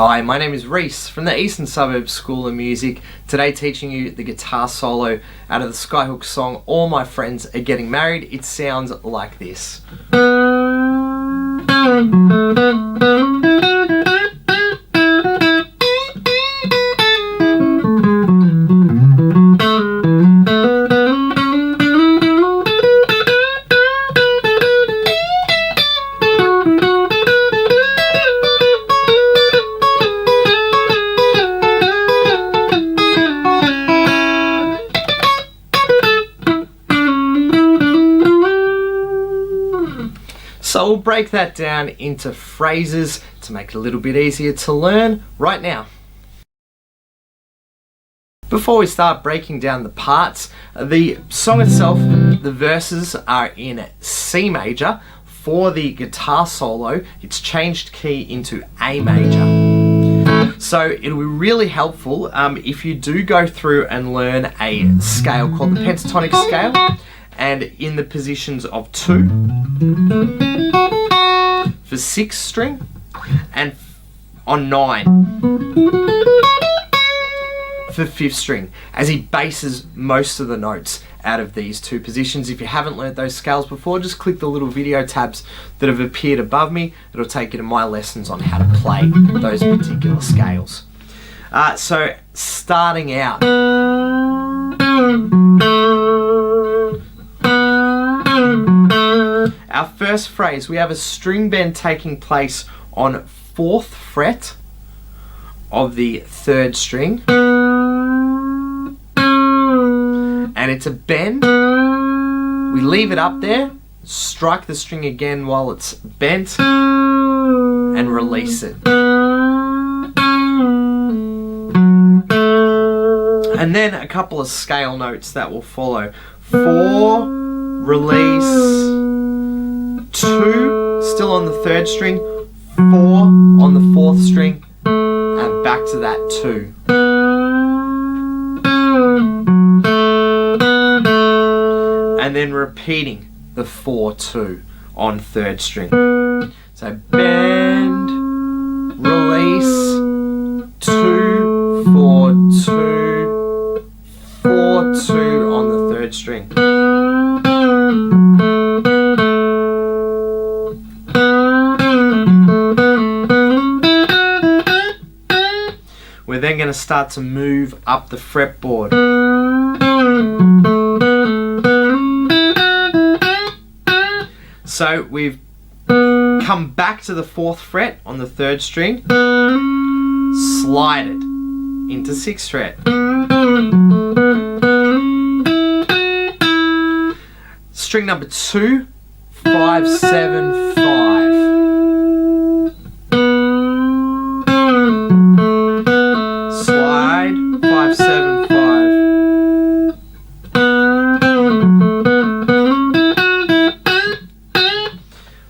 Hi, my name is Reese from the Eastern Suburbs School of Music. Today teaching you the guitar solo out of the Skyhooks song All My Friends Are Getting Married. It sounds like this. So we'll break that down into phrases to make it a little bit easier to learn right now. Before we start breaking down the parts, the song itself, the verses are in C major. For the guitar solo, it's changed key into A major. So it'll be really helpful if you do go through and learn a scale called the pentatonic scale, and in the positions of 2 for 6th string and on 9 for 5th string, as he bases most of the notes out of these two positions. If you haven't learned those scales before, just click the little video tabs that have appeared above me. It'll take you to my lessons on how to play those particular scales. So starting out, our first phrase, we have a string bend taking place on 4th fret of the 3rd string, and it's a bend. We leave it up there, strike the string again while it's bent, and release it. And then a couple of scale notes that will follow. 4, release, 2, still on the 3rd string, 4 on the 4th string, and back to that 2. And then repeating the 4-2 on 3rd string. So bend, release, 2, 4-2, 4-2 on the 3rd string. We're then going to start to move up the fretboard. So we've come back to the 4th fret on the 3rd string, slide it into 6th fret. String number 2, 5, 7, 5. Slide, 5, 7, 5.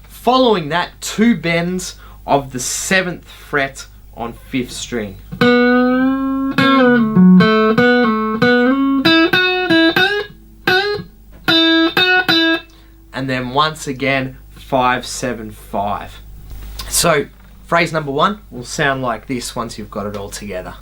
Following that, 2 bends of the 7th fret on 5th string. And then once again, 5, 7, 5. So phrase number 1 will sound like this once you've got it all together.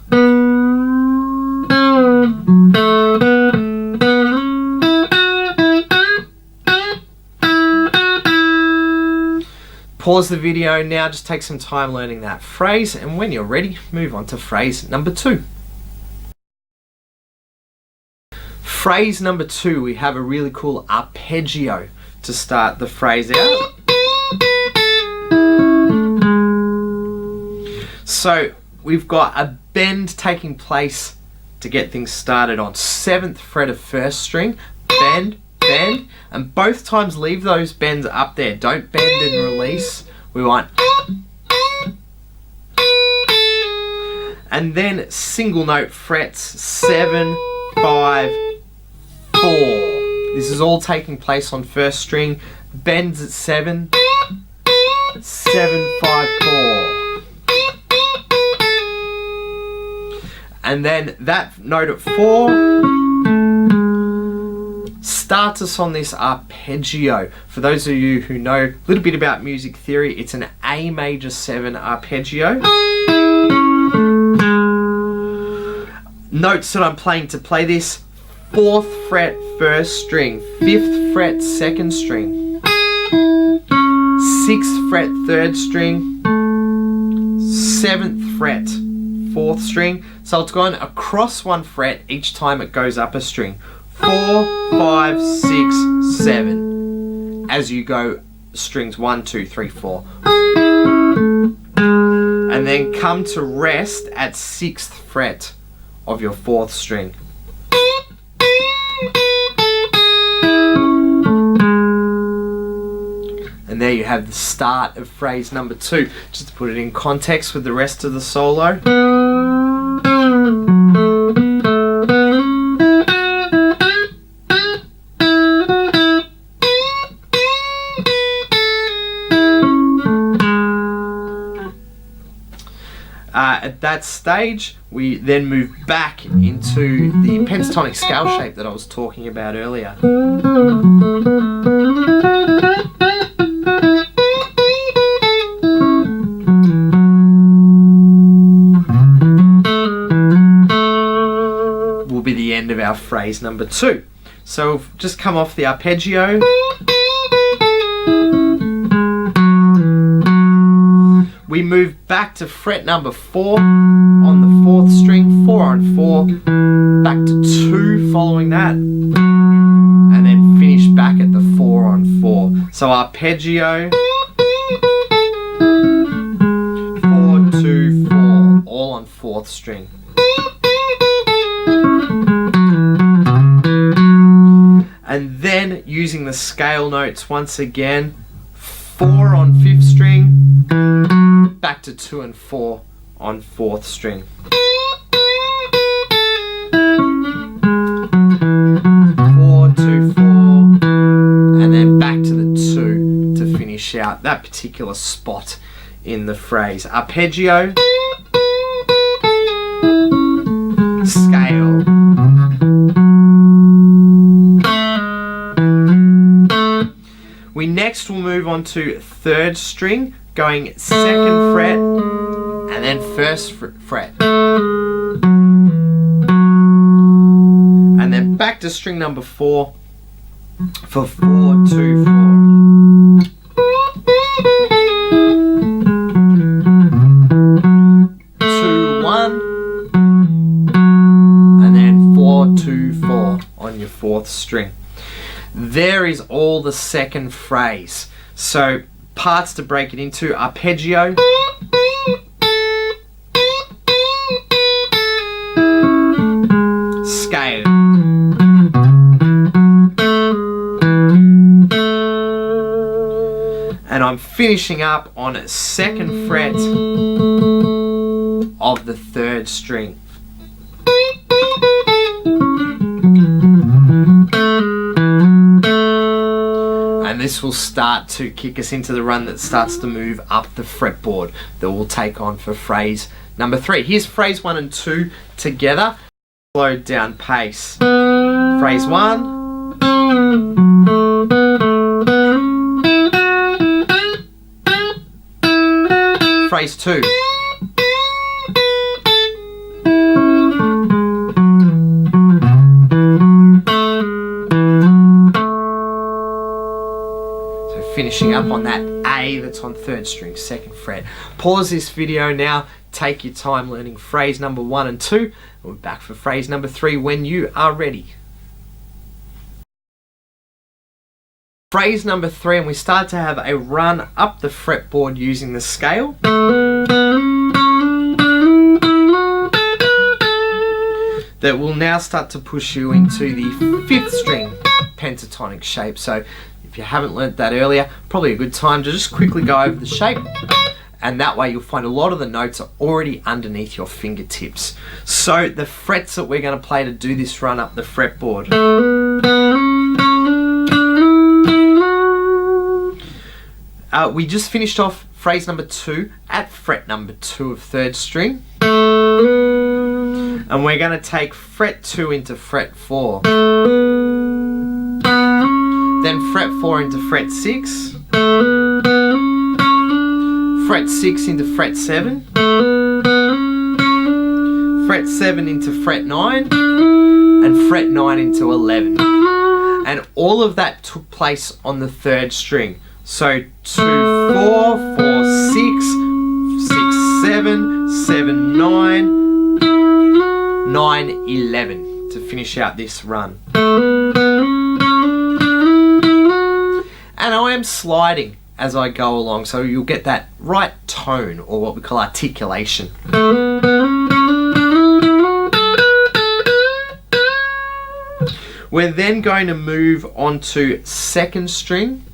Pause the video now, just take some time learning that phrase, and when you're ready, move on to phrase number 2. Phrase number 2, we have a really cool arpeggio to start the phrase out. So we've got a bend taking place to get things started on 7th fret of 1st string, bend, bend, and both times leave those bends up there. Don't bend and release. We want, and then single note frets 7, 5, 4. This is all taking place on 1st string, bends at 7, 7, 5, 4. And then that note at 4 starts us on this arpeggio. For those of you who know a little bit about music theory, it's an A major 7 arpeggio. Notes that I'm playing to play this: 4th fret 1st string, 5th fret 2nd string, 6th fret 3rd string, 7th fret 4th string. So it's going across 1 fret each time it goes up a string. 4, 5, 6, 7. As you go strings 1, 2, 3, 4. And then come to rest at 6th fret of your 4th string. And there you have the start of phrase number 2. Just to put it in context with the rest of the solo. At that stage, we then move back into the pentatonic scale shape that I was talking about earlier. Will be the end of our phrase number 2. So we've just come off the arpeggio. We move back to fret number 4 on the 4th string, 4 on 4, back to 2 following that, and then finish back at the 4 on 4. So arpeggio, 4, 2, 4, all on 4th string. And then using the scale notes once again, 4 on 5th string, back to 2 and 4 on 4th string. 4, 2, 4, and then back to the 2 to finish out that particular spot in the phrase. Arpeggio, scale, we next will move on to 3rd string, going 2nd fret and then 1st fret. And then back to string number 4 for 4, 2, 4. 2, 1, and then 4, 2, 4 on your 4th string. There is all the second phrase. So parts to break it into: arpeggio, scale, and I'm finishing up on 2nd fret of the 3rd string. And this will start to kick us into the run that starts to move up the fretboard that we'll take on for phrase number 3. Here's phrase 1 and 2 together. Slow down pace. Phrase 1. Phrase 2. Finishing up on that A that's on 3rd string, 2nd fret. Pause this video now, take your time learning phrase number 1 and 2, and we're back for phrase number 3 when you are ready. Phrase number 3, and we start to have a run up the fretboard using the scale. That will now start to push you into the 5th string pentatonic shape. So if you haven't learnt that earlier, probably a good time to just quickly go over the shape, and that way you'll find a lot of the notes are already underneath your fingertips. So the frets that we're going to play to do this run up the fretboard. We just finished off phrase number 2 at fret number 2 of 3rd string, and we're going to take fret 2 into fret 4. Then fret 4 into fret 6, fret 6 into fret 7, fret fret 7 into fret 9 and fret 9 into 11. And all of that took place on the 3rd string. So 2, 4, 4, 6, 6, 7, 7, 9, 9, 11 to finish out this run. And I am sliding as I go along, so you'll get that right tone, or what we call articulation. We're then going to move on to 2nd string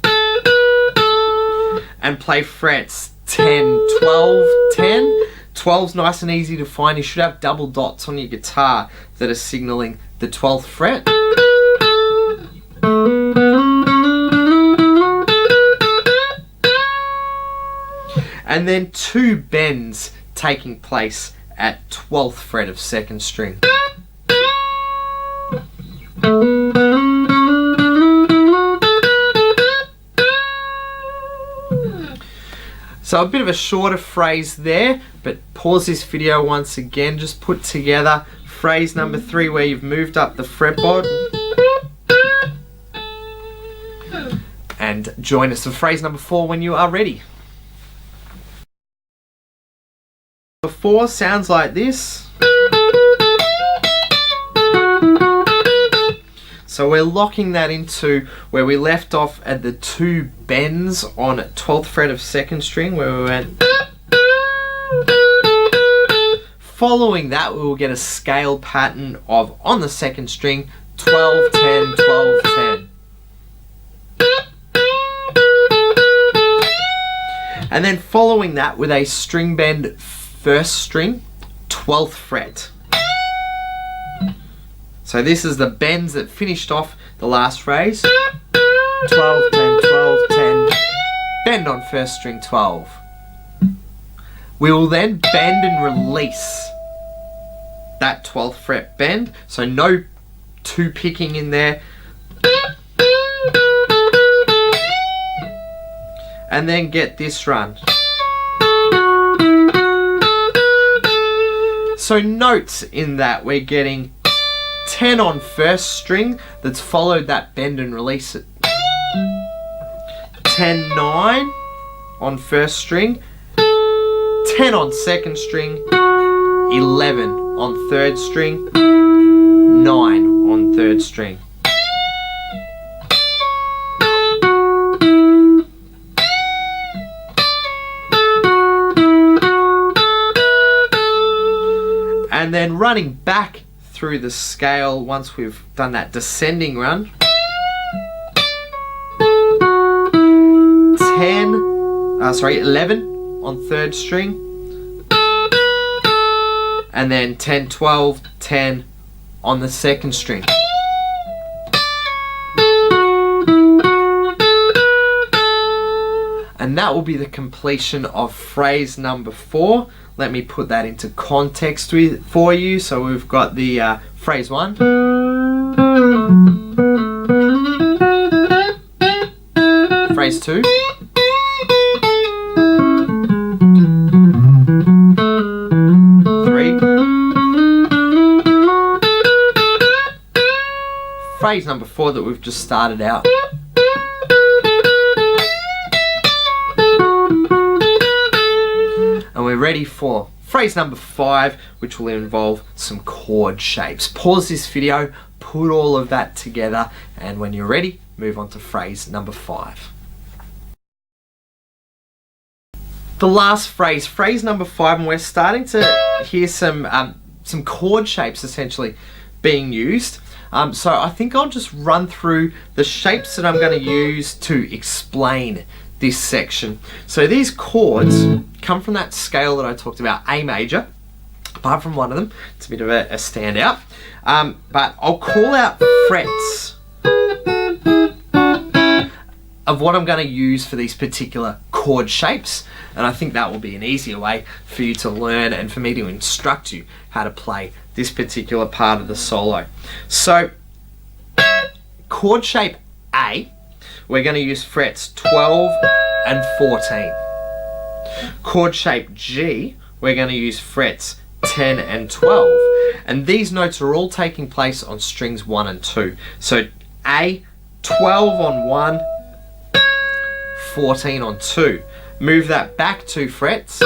and play frets 10, 12, 10. 12's nice and easy to find. You should have double dots on your guitar that are signaling the 12th fret. And then 2 bends taking place at 12th fret of 2nd string. So a bit of a shorter phrase there, but pause this video once again. Just put together phrase number 3 where you've moved up the fretboard. And join us for phrase number 4 when you are ready. 4 sounds like this. So we're locking that into where we left off at the 2 bends on 12th fret of 2nd string, where we went. Following that, we will get a scale pattern of, on the 2nd string, 12, 10, 12, 10. And then following that with a string bend 1st string, 12th fret. So this is the bends that finished off the last phrase. 12, 10, 12, 10. Bend on 1st string 12. We will then bend and release that 12th fret bend. So no 2 picking in there. And then get this run. So notes in that, we're getting 10 on 1st string that's followed that bend and release it. 10, 9 on 1st string. 10 on 2nd string. 11 on 3rd string. 9 on 3rd string. And then running back through the scale once we've done that descending run. 11 on 3rd string. And then 10, 12, 10 on the 2nd string. And that will be the completion of phrase number 4. Let me put that into context for you. So we've got the phrase 1. Phrase 2. Phrase number 4 that we've just started out. And we're ready for phrase number 5, which will involve some chord shapes. Pause this video, put all of that together, and when you're ready, move on to phrase number 5. The last phrase, phrase number 5, and we're starting to hear some chord shapes essentially being used. So I think I'll just run through the shapes that I'm going to use to explain this section. So these chords come from that scale that I talked about, A major, apart from one of them. It's a bit of a standout. But I'll call out frets of what I'm going to use for these particular chord shapes, and I think that will be an easier way for you to learn and for me to instruct you how to play this particular part of the solo. So chord shape A, we're going to use frets 12 and 14. Chord shape G, we're going to use frets 10 and 12. And these notes are all taking place on strings 1 and 2. So A, 12 on 1, 14 on 2. Move that back 2 frets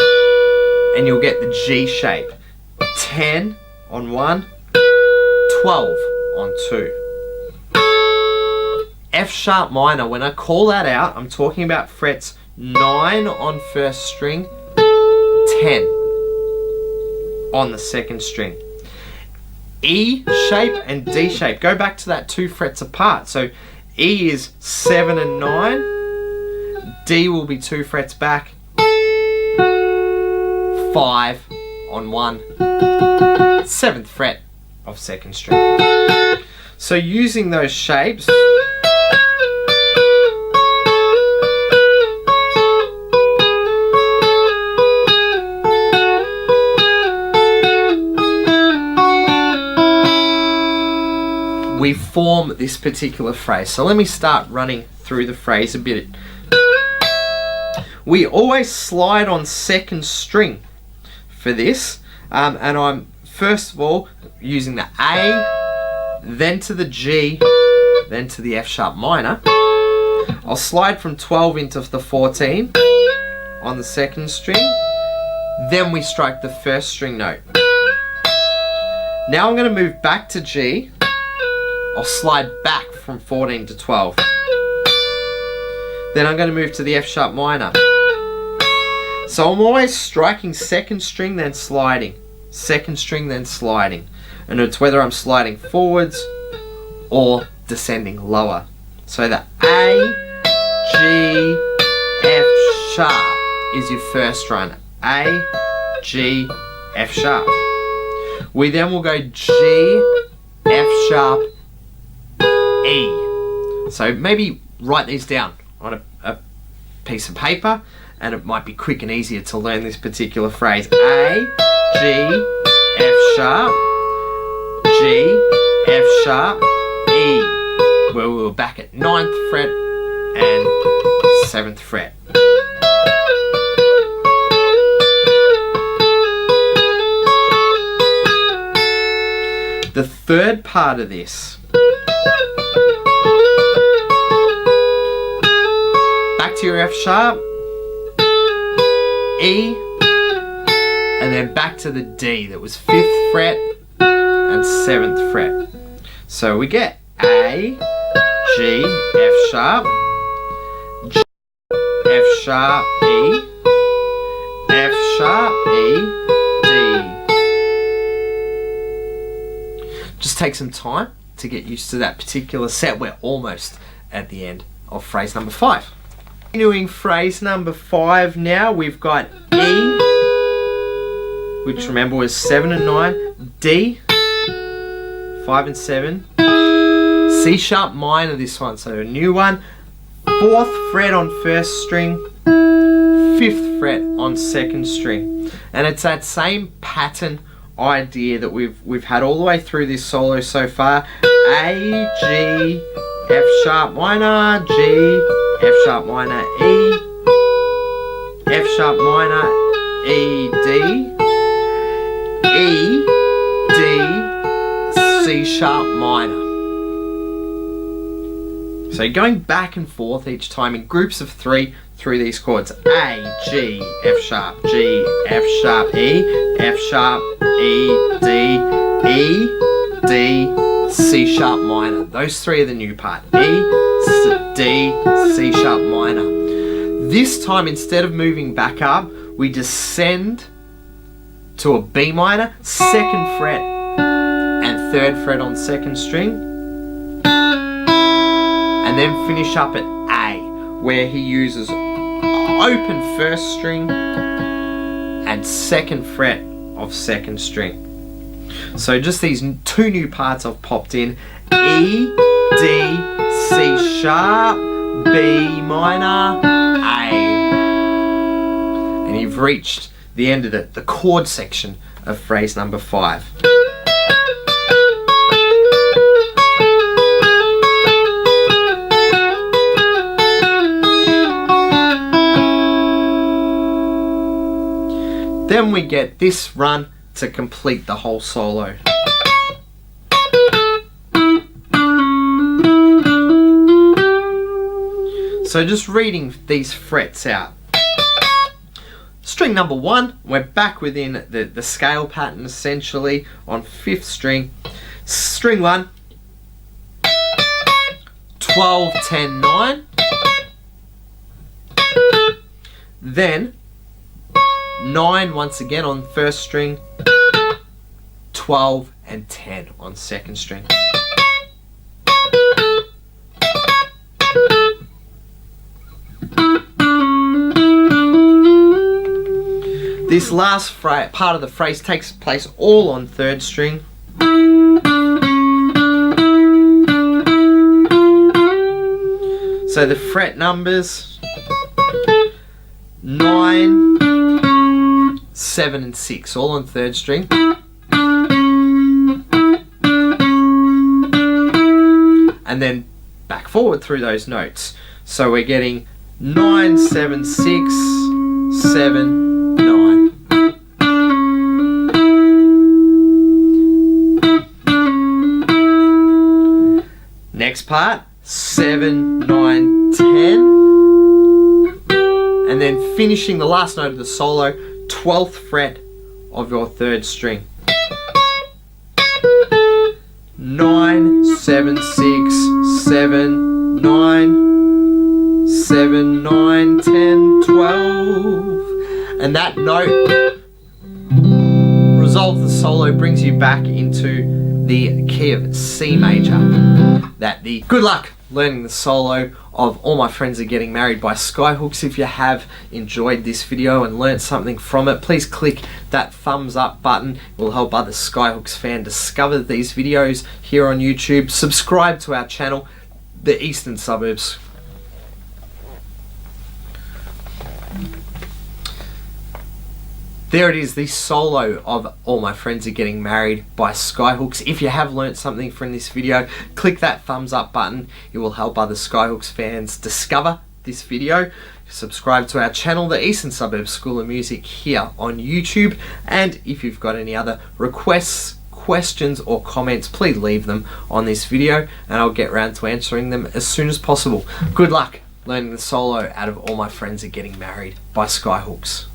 and you'll get the G shape. 10 on 1, 12 on 2. F sharp minor, when I call that out, I'm talking about frets 9 on first string, 10 on the second string. E shape and D shape, go back to that 2 frets apart. So E is 7 and 9, D will be 2 frets back, 5 on 1, 7th fret of second string. So using those shapes, we form this particular phrase. So let me start running through the phrase a bit. We always slide on second string for this, and I'm first of all using the A, then to the G, then to the F sharp minor. I'll slide from 12 into the 14 on the second string, then we strike the first string note. Now I'm going to move back to G. I'll slide back from 14 to 12. Then I'm going to move to the F sharp minor. So I'm always striking second string then sliding, second string then sliding, and it's whether I'm sliding forwards or descending lower. So the A, G, F sharp is your first run. A, G, F sharp. We then will go G, F sharp, E. So maybe write these down on a piece of paper, and it might be quick and easier to learn this particular phrase. A, G, F sharp, G, F sharp, E. Where we were back at 9th fret and 7th fret. The third part of this, back to your F sharp, E, and then back to the D that was 5th fret and 7th fret. So we get A, G, F sharp, G, F sharp, E, F sharp, E, D. Just take some time to get used to that particular set. We're almost at the end of phrase number 5. Continuing phrase number 5 now, we've got E, which remember was 7 and 9, D, 5 and 7, C sharp minor this one, so a new one, 4th fret on first string, 5th fret on second string. And it's that same pattern idea that we've had all the way through this solo so far. A, G, F sharp minor, G, F sharp minor, E, F sharp minor, E, D, E, D, C sharp minor. So going back and forth each time in groups of 3 through these chords. A, G, F sharp, G, F sharp, E, F sharp, E, D, E, D, C sharp minor. Those 3 are the new part. E, D, C sharp minor. This time, instead of moving back up, we descend to a B minor, 2nd fret and 3rd fret on second string, and then finish up at A, where he uses open first string and 2nd fret of second string. So just these 2 new parts I've popped in. E, D, C sharp, B minor, A. And you've reached the end of the chord section of phrase number 5. Then we get this run to complete the whole solo. So just reading these frets out. String number 1, we're back within the scale pattern essentially on 5th string. String 1, 12, 10, 9. Then 9 once again on 1st string, 12 and 10 on 2nd string. This last part of the phrase takes place all on 3rd string. So the fret numbers 9, 7 and 6, all on 3rd string. And then back forward through those notes. So we're getting 9, 7, 6, 7, 9. Next part, 7, 9, 10. And then finishing the last note of the solo, 12th fret of your 3rd string. 9, 7, 6, 7, 9, 7, 9, 10, 12. And that note resolves the solo, brings you back into the key of C major. Good luck learning the solo of All My Friends Are Getting Married by Skyhooks. If you have enjoyed this video and learnt something from it, please click that thumbs up button. It will help other Skyhooks fans discover these videos here on YouTube. Subscribe to our channel, The Eastern Suburbs. There it is, the solo of All My Friends Are Getting Married by Skyhooks. If you have learnt something from this video, click that thumbs up button. It will help other Skyhooks fans discover this video. Subscribe to our channel, the Eastern Suburbs School of Music, here on YouTube. And if you've got any other requests, questions or comments, please leave them on this video and I'll get around to answering them as soon as possible. Good luck learning the solo out of All My Friends Are Getting Married by Skyhooks.